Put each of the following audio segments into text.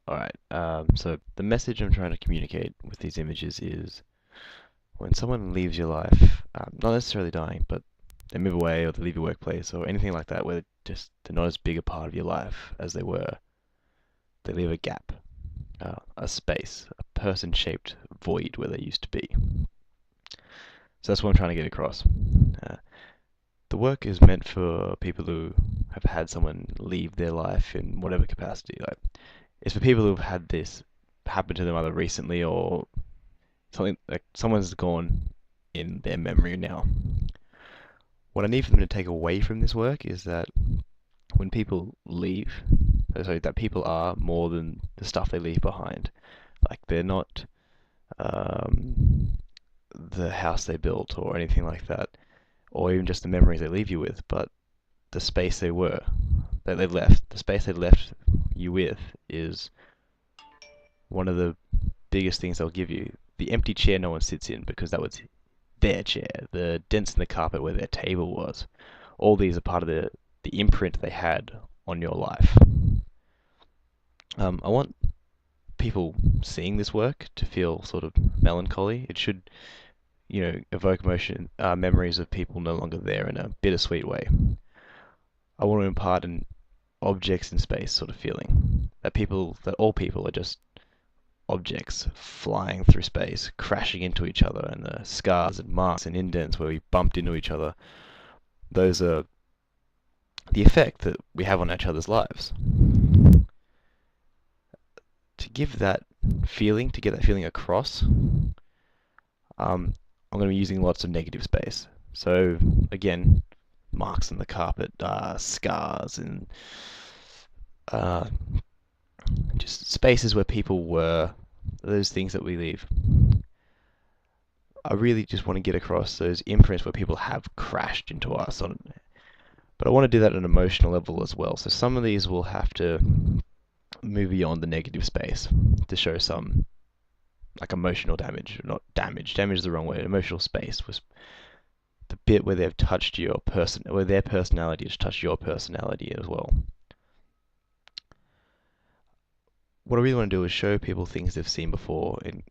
Alright, so the message I'm trying to communicate with these images is when someone leaves your life, not necessarily dying, but they move away or they leave your workplace or anything like that where they're not as big a part of your life as they were, they leave a gap, a space, a person-shaped void where they used to be. So that's what I'm trying to get across. Uh, the work is meant for people who have had someone leave their life in whatever capacity. Like, it's for people who've had this happen to them either recently or something like someone's gone in their memory now. What I need for them to take away from this work is that when people leave, sorry, that people are more than the stuff they leave behind. Like they're not um, the house they built or anything like that, or even just the memories they leave you with, but the space they were, that they left, the space they left you with is one of the biggest things they'll give you. The empty chair no one sits in because that was their chair, the dents in the carpet where their table was. All these are part of the imprint they had on your life. I want people seeing this work to feel sort of melancholy. It should, evoke memories of people no longer there in a bittersweet way. I want to impart an objects in space sort of feeling that all people are just objects flying through space, crashing into each other, and the scars and marks and indents where we bumped into each other, those are the effect that we have on each other's lives. To give that feeling, to get that feeling across, I'm going to be using lots of negative space. So again, marks on the carpet, scars, and uh, just spaces where people were, those things that we leave. I really just want to get across those imprints where people have crashed into us but I want to do that at an emotional level as well. So some of these will have to move beyond the negative space to show some like emotional damage, not damage. Damage is the wrong word. Emotional space was the bit where they've touched your person, where their personality has touched your personality as well. What I really want to do is show people things they've seen before and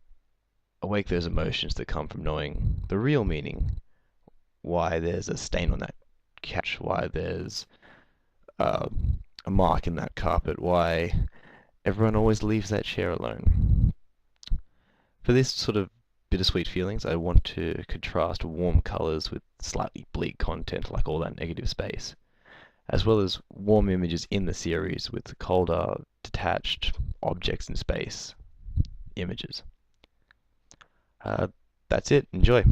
awake those emotions that come from knowing the real meaning, why there's a stain on that couch, why there's uh, a mark in that carpet, why everyone always leaves that chair alone. For this sort of bittersweet feelings, I want to contrast warm colours with slightly bleak content like all that negative space, as well as warm images in the series with colder, detached objects in space images. That's it. Enjoy.